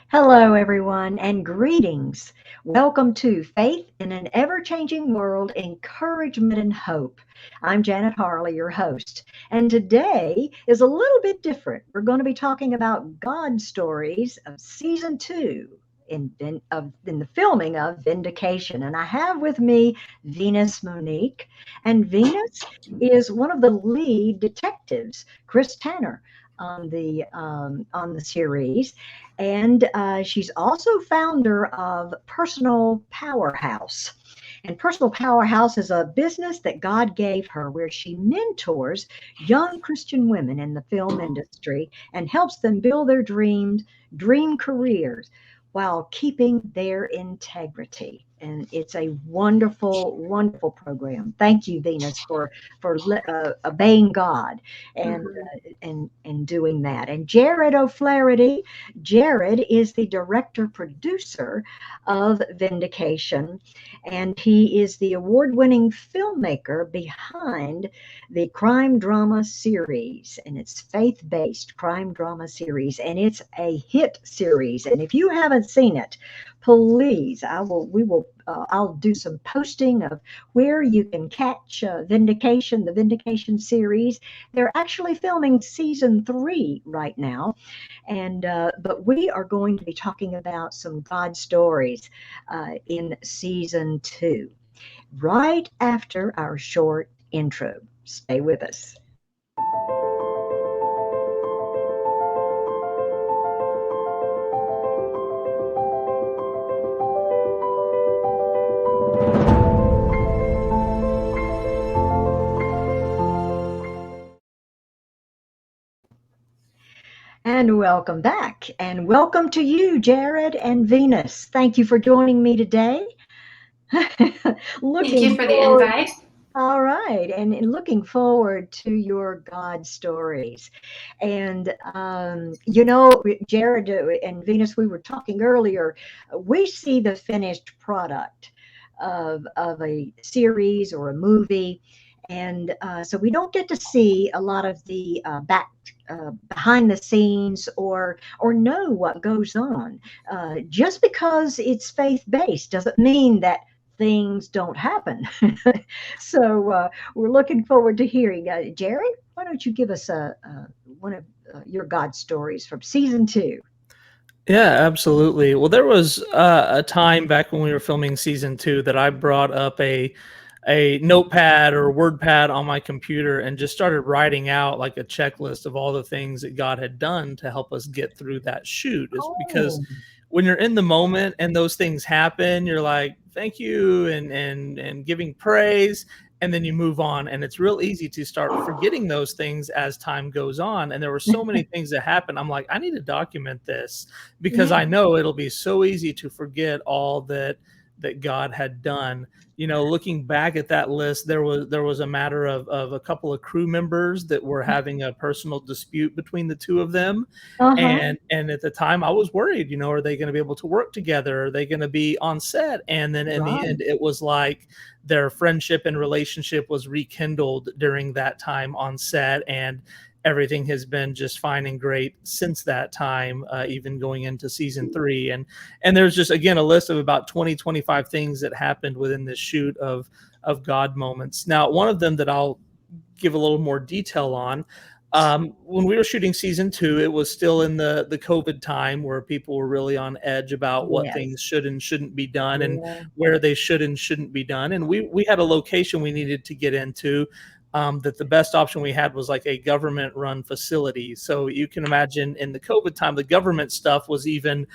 Hello, everyone, and greetings. Welcome to Faith in an Ever Changing World Encouragement and Hope. I'm Janet Harley, your host, and today is a little bit different. We're going to be talking about God stories of season two. In the filming of Vindication. And I have with me Venus Monique. And Venus is one of the lead detectives, Kris Tanner, on the series. And she's also founder of Personal Powerhouse. And Personal Powerhouse is a business that God gave her where she mentors young Christian women in the film industry and helps them build their dream careers while keeping their integrity. And it's a wonderful, wonderful program. Thank you, Venus, for obeying God and Mhm. and doing that. And Jarod O'Flaherty, Jarod is the director producer of Vindication, and he is the award-winning filmmaker behind the crime drama series, and it's faith-based crime drama series, and it's a hit series. And if you haven't seen it, please, I'll do some posting of where you can catch the Vindication series. They're actually filming season three right now, and but we are going to be talking about some God stories in season two, right after our short intro. Stay with us. And welcome back, and welcome to you, Jarod and Venus. Thank you for joining me today. Thank you Looking for the forward. invite. All right, and looking forward to your God stories. And Jared and Venus, we were talking earlier. We see the finished product of a series or a movie, and so we don't get to see a lot of the behind the scenes or know what goes on. Just because it's faith based doesn't mean that things don't happen. So we're looking forward to hearing. Jerry, why don't you give us one of your God stories from season two? Yeah, absolutely. Well, there was a time back when we were filming season two that I brought up a notepad or word pad on my computer and just started writing out like a checklist of all the things that God had done to help us get through that shoot. Is because Oh, when you're in the moment and those things happen, you're like, thank you and giving praise, and then you move on, and it's real easy to start forgetting those things as time goes on. And there were so many things that happened. I'm like, I need to document this because yeah, I know it'll be so easy to forget all that God had done. Looking back at that list, there was a matter of a couple of crew members that were having a personal dispute between the two of them. uh-huh, And at the time I was worried, are they going to be able to work together? Are they going to be on set? And then in the right. end, it was like their friendship and relationship was rekindled during that time on set, and everything has been just fine and great since that time, even going into season three. And there's just, again, a list of about 20-25 things that happened within this shoot of God moments. Now, one of them that I'll give a little more detail on, when we were shooting season two, it was still in the COVID time where people were really on edge about what Yes. things should and shouldn't be done and Yeah. where they should and shouldn't be done. And we had a location we needed to get into, that the best option we had was like a government run facility. So you can imagine in the COVID time, the government stuff was even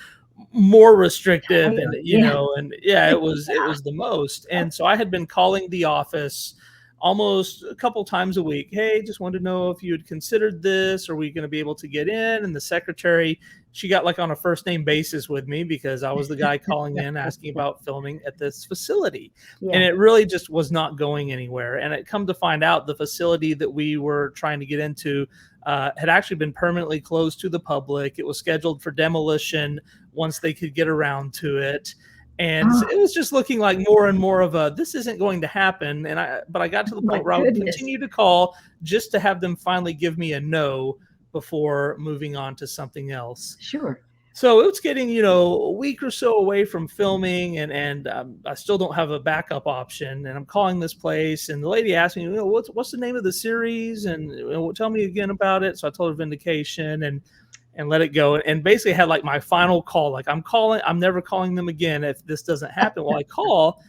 more restrictive, and Tighter. Yeah. and yeah, it was the most. And so I had been calling the office almost a couple times a week. Hey, just wanted to know if you had considered this. Are we going to be able to get in? And the secretary, she got like on a first name basis with me because I was the guy calling in asking about filming at this facility. And Yeah. it really just was not going anywhere. And it come to find out the facility that we were trying to get into had actually been permanently closed to the public. It was scheduled for demolition once they could get around to it. And Oh, it was just looking like more and more of a, this isn't going to happen. But I got to the my point where I would goodness. continue to call just to have them finally give me a no before moving on to something else. Sure. So it's getting, a week or so away from filming, and I still don't have a backup option. And I'm calling this place, and the lady asked me, what's the name of the series, and tell me again about it. So I told her Vindication, and let it go, and basically had like my final call. Like, I'm never calling them again if this doesn't happen. Well, I call,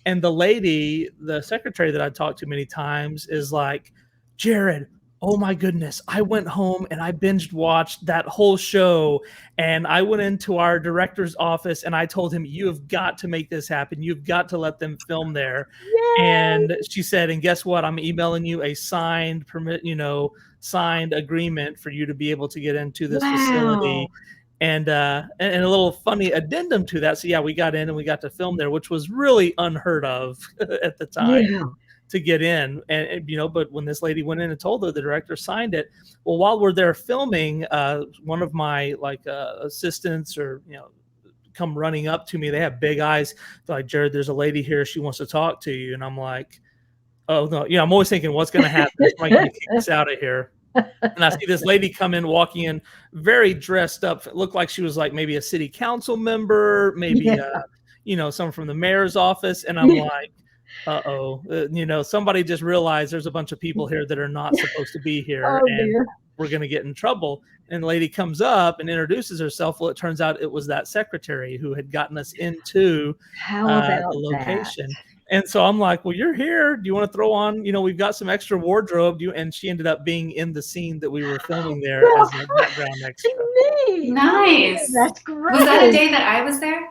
and the lady, the secretary that I talked to many times, is like, Jarod, oh my goodness, I went home and I binged watched that whole show. And I went into our director's office and I told him, you have got to make this happen. You've got to let them film there. Yay! And she said, and guess what? I'm emailing you a signed signed agreement for you to be able to get into this Wow. facility. And a little funny addendum to that. So yeah, we got in and we got to film there, which was really unheard of at the time Yeah. to get in. And but when this lady went in and told her, the director signed it. Well, while we're there filming, one of my assistants or come running up to me. They have big eyes. They're like, Jarod, there's a lady here. She wants to talk to you. And I'm like, oh no, I'm always thinking, what's going to happen? Is somebody going to kick us out of here? And I see this lady come in, walking in, very dressed up. It looked like she was like maybe a city council member, maybe someone from the mayor's office. And I'm like, somebody just realized there's a bunch of people here that are not supposed to be here, Oh and dear. we're going to get in trouble. And the lady comes up and introduces herself. Well, it turns out it was that secretary who had gotten us into How about the that? location. And so I'm like, well, you're here. Do you want to throw on, we've got some extra wardrobe. And she ended up being in the scene that we were filming there Well, as a background extra. neat. Nice. That's great. Was that a day that I was there?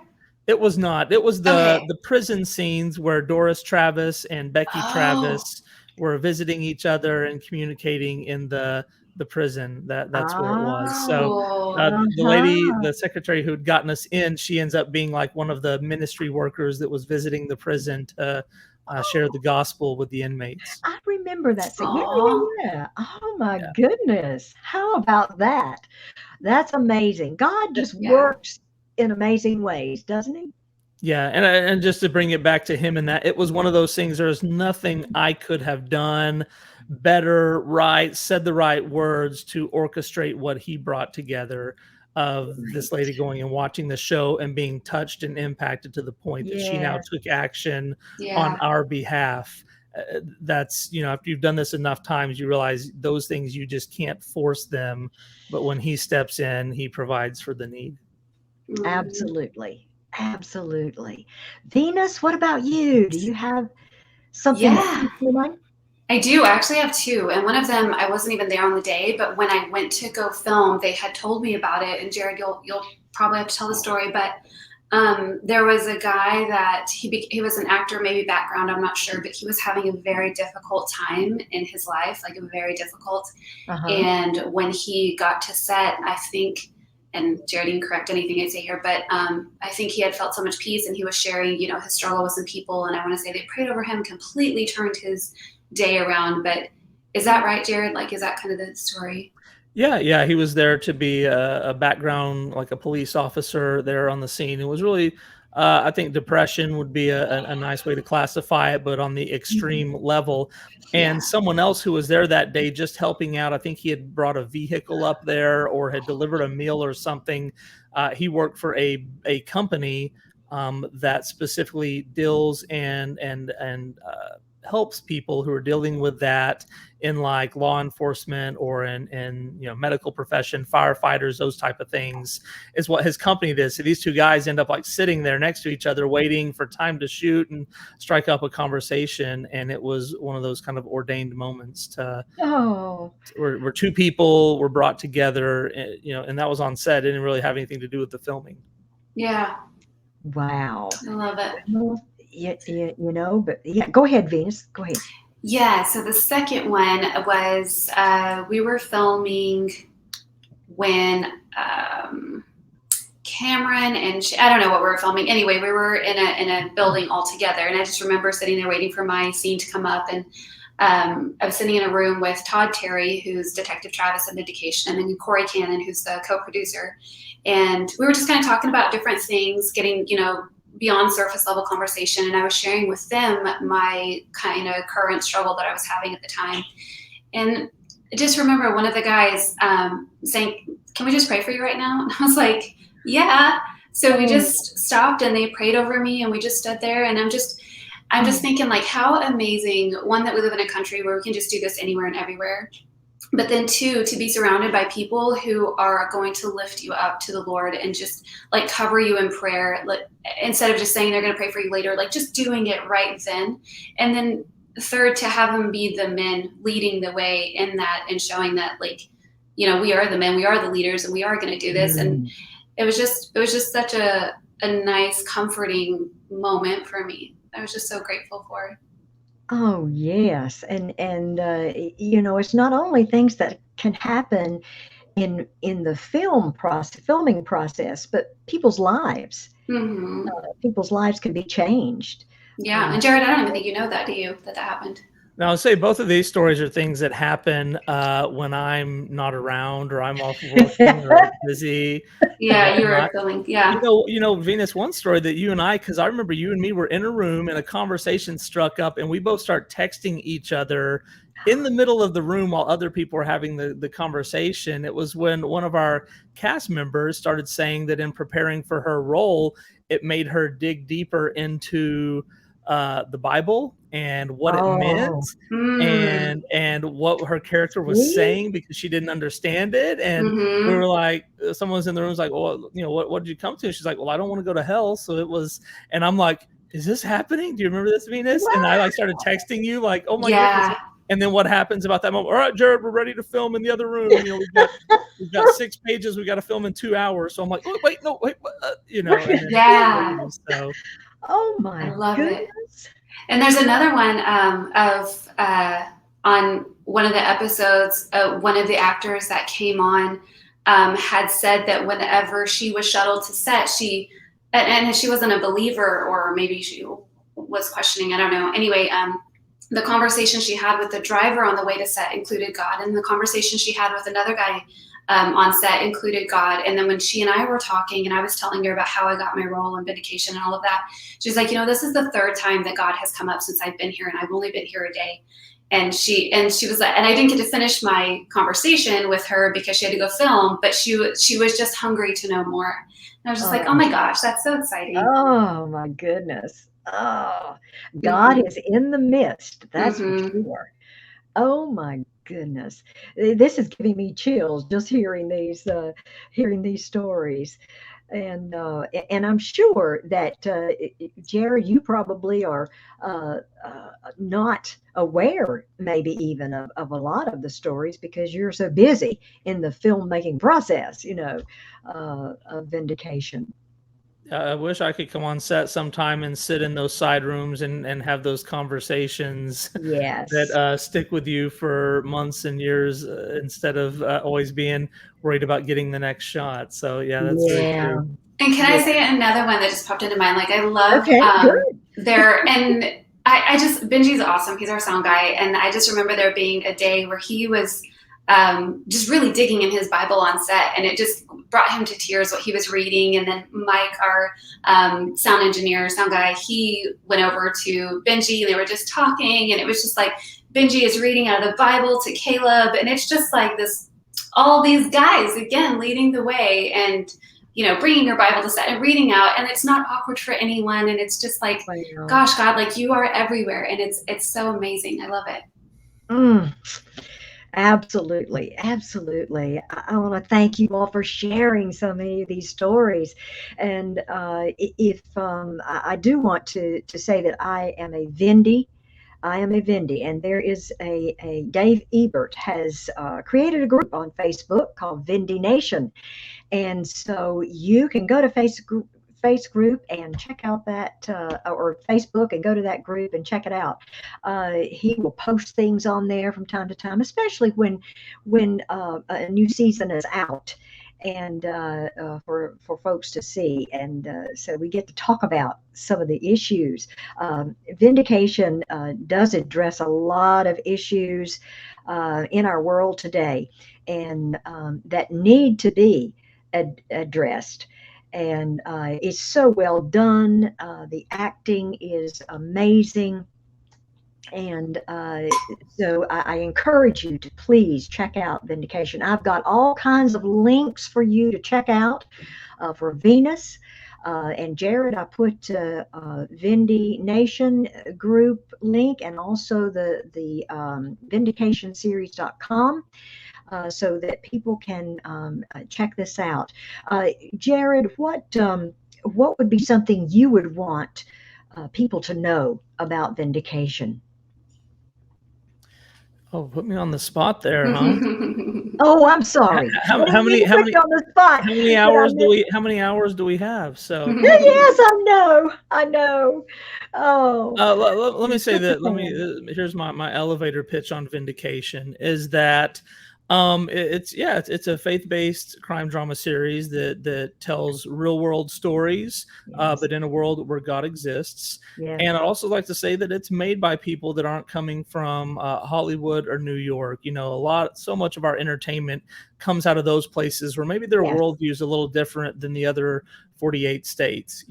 It was not. It was the prison scenes where Doris Travis and Becky Travis were visiting each other and communicating in the prison. That's where it was. So the lady, the secretary who had gotten us in, she ends up being like one of the ministry workers that was visiting the prison to share the gospel with the inmates. I remember that scene. Yeah. Oh my goodness. How about that? That's amazing. God just works in amazing ways, doesn't he? Yeah, and just to bring it back to him, and that it was one of those things. There's nothing I could have done better, said the right words to orchestrate what he brought together of this lady going and watching the show and being touched and impacted to the point that she now took action on our behalf. That's, after you've done this enough times, you realize those things you just can't force them. But when he steps in, he provides for the need. Absolutely. Absolutely. Venus, what about you? Do you have something that comes to mind? I do. I actually have two. And one of them, I wasn't even there on the day, but when I went to go film, they had told me about it. And Jarod, you'll probably have to tell the story, but there was a guy that he was an actor, maybe background, I'm not sure, but he was having a very difficult time in his life, like very difficult. And when he got to set, I think, and Jarod, you can correct anything I say here, but I think he had felt so much peace, and he was sharing, his struggle with some people. And I want to say they prayed over him, completely turned his day around. But is that right, Jarod? Like, is that kind of the story? Yeah. He was there to be a background, like a police officer there on the scene. It was really, I think depression would be a nice way to classify it, but on the extreme level. And someone else who was there that day just helping out, I think he had brought a vehicle up there or had delivered a meal or something. He worked for a company that specifically deals and helps people who are dealing with that in like law enforcement or in medical profession, firefighters, those type of things is what his company did. So these two guys end up like sitting there next to each other, waiting for time to shoot and strike up a conversation. And it was one of those kind of ordained moments to where two people were brought together, and that was on set. It didn't really have anything to do with the filming. Yeah. Wow. I love it. But go ahead, Venus. Go ahead. Yeah. So the second one was we were filming when Cameron and I don't know what we were filming. Anyway, we were in a building all together, and I just remember sitting there waiting for my scene to come up, and I was sitting in a room with Todd Terry, who's Detective Travis in Vindication, and then Corey Cannon, who's the co-producer, and we were just kind of talking about different things, getting beyond surface level conversation. And I was sharing with them my kind of current struggle that I was having at the time. And I just remember one of the guys saying, "Can we just pray for you right now?" And I was like, Yeah. So we just stopped and they prayed over me and we just stood there, and I'm just thinking, like, how amazing, one, that we live in a country where we can just do this anywhere and everywhere. But then two, to be surrounded by people who are going to lift you up to the Lord and just like cover you in prayer, like, instead of just saying they're going to pray for you later, like just doing it right then. And then third, to have them be the men leading the way in that and showing that, like, we are the men, we are the leaders, and we are going to do this. And it was just such a nice, comforting moment for me. I was just so grateful for it. Oh, yes. And it's not only things that can happen in the filming process, but people's lives. Mm-hmm. People's lives can be changed. Yeah. And Jarod, I don't even think you know that, do you, that happened? Now, I'll say both of these stories are things that happen when I'm not around, or I'm off working or busy. Yeah, you were filming. Yeah. Venus, one story that you and I, because I remember you and me were in a room and a conversation struck up, and we both start texting each other in the middle of the room while other people were having the conversation. It was when one of our cast members started saying that in preparing for her role, it made her dig deeper into the Bible and what it meant, and what her character was saying, because she didn't understand it. And we were like, someone's in the room was like, well, what did you come to? She's like, well, I don't want to go to hell. So it was, and I'm like, is this happening? Do you remember this, Venus? Wow. And I like started texting you like, oh my goodness. And then what happens about that moment? All right, Jarod, we're ready to film in the other room. We've got 6 pages. We got to film in 2 hours. So I'm like, oh, wait. So. Oh my I love goodness. it. And there's another one on one of the episodes, one of the actors that came on had said that whenever she was shuttled to set, she wasn't a believer, or maybe she was questioning, I don't know. Anyway, the conversation she had with the driver on the way to set included God, and the conversation she had with another guy on set included God. And then when she and I were talking, and I was telling her about how I got my role in Vindication and all of that, she's like, this is the 3rd time that God has come up since I've been here, and I've only been here a day. And she was like, and I didn't get to finish my conversation with her because she had to go film, but she was just hungry to know more. And I was just like, oh my gosh, that's so exciting. Oh my goodness. Oh, God is in the midst. That's for sure. Oh my goodness. This is giving me chills just hearing these stories. And I'm sure that Jarod, you probably are not aware, maybe even of a lot of the stories, because you're so busy in the filmmaking process, of Vindication. I wish I could come on set sometime and sit in those side rooms and have those conversations that stick with you for months and years, instead of always being worried about getting the next shot. So that's very true. And can I say another one that just popped into mind? Like, I love there, and I just, Benji's awesome. He's our sound guy, and I just remember there being a day where he was just really digging in his Bible on set, and it just brought him to tears what he was reading. And then Mike, our sound engineer, sound guy, he went over to Benji, and they were just talking, and it was just like Benji is reading out of the Bible to Caleb, and it's just like this, all these guys again leading the way, and bringing your Bible to set and reading out, and it's not awkward for anyone, and it's just like, gosh, God, like, you are everywhere, and it's so amazing. I love it. Absolutely. Absolutely. I want to thank you all for sharing so many of these stories. And if I do want to say that I am a Vindy, and there is a Dave Ebert has created a group on Facebook called Vindy Nation. And so you can go to Face group and check out that, or Facebook, and go to that group and check it out. He will post things on there from time to time, especially when a new season is out, and for folks to see. And so we get to talk about some of the issues. Vindication does address a lot of issues in our world today, and that need to be addressed. And it's so well done. The acting is amazing. And so I encourage you to please check out Vindication. I've got all kinds of links for you to check out for Venus. And Jarod, I put Vindy Nation group link and also the vindicationseries.com so that people can check this out. Jarod, what would be something you would want people to know about Vindication? Oh, put me on the spot there, huh? Oh, I'm sorry. I How didn't mean many to put you on the spot. how many hours do we have? So Yes, I know. I know. Oh, let me you're say such a that. fan. Here's my elevator pitch on Vindication is that it's a faith-based crime drama series that tells real world stories, Yes. but in a world where God exists. Yes. And I'd also like to say that it's made by people that aren't coming from Hollywood or New York. So much of our entertainment comes out of those places where maybe their Yes. worldview is a little different than the other 48 states.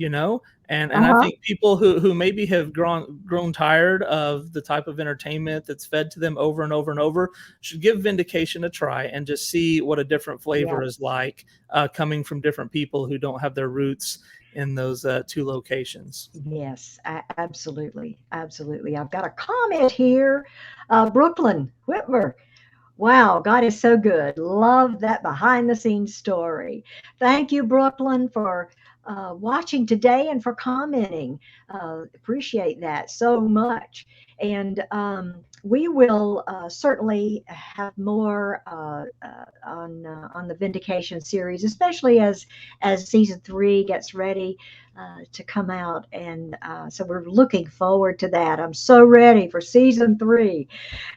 And I Uh-huh. think people who maybe have grown tired of the type of entertainment that's fed to them over and over and over should give Vindication a try and just see what a different flavor Yes. is like coming from different people who don't have their roots in those two locations. Yes, absolutely. Absolutely. I've got a comment here. Brooklyn Whitmer. Wow, God is so good. Love that behind the scenes story. Thank you, Brooklyn, for watching today and for commenting. Appreciate that so much. And we will certainly have more on the Vindication series, especially as season 3 gets ready to come out. And so we're looking forward to that. I'm so ready for season 3.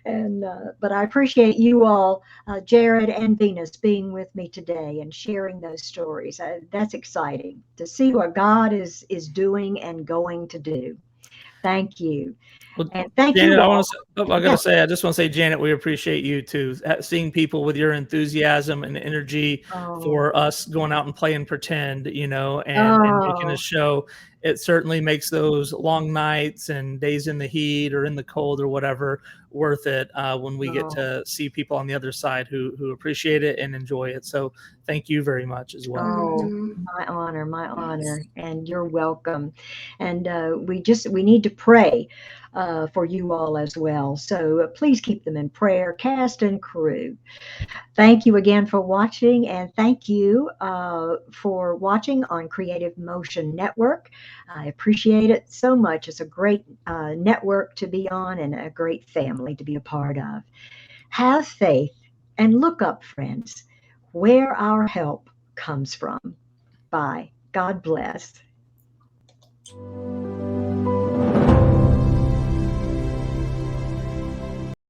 And but I appreciate you all, Jarod and Venus, being with me today and sharing those stories. That's exciting to see what God is doing and going to do. Thank you, Well, and thank Janet, you I all. want to. I gotta Yeah. say, I just want to say, Janet, we appreciate you too. Seeing people with your enthusiasm and energy Oh, for us going out and playing pretend, and making a oh, show. It certainly makes those long nights and days in the heat or in the cold or whatever worth it when we get oh. to see people on the other side who appreciate it and enjoy it. So thank you very much as well. Oh, Mhm. my Yes. honor, and you're welcome. And we need to pray for you all as well. So please keep them in prayer, cast and crew. Thank you again for watching, and thank you for watching on Creative Motion Network. I appreciate it so much. It's a great network to be on and a great family to be a part of. Have faith and look up, friends, where our help comes from. Bye. God bless.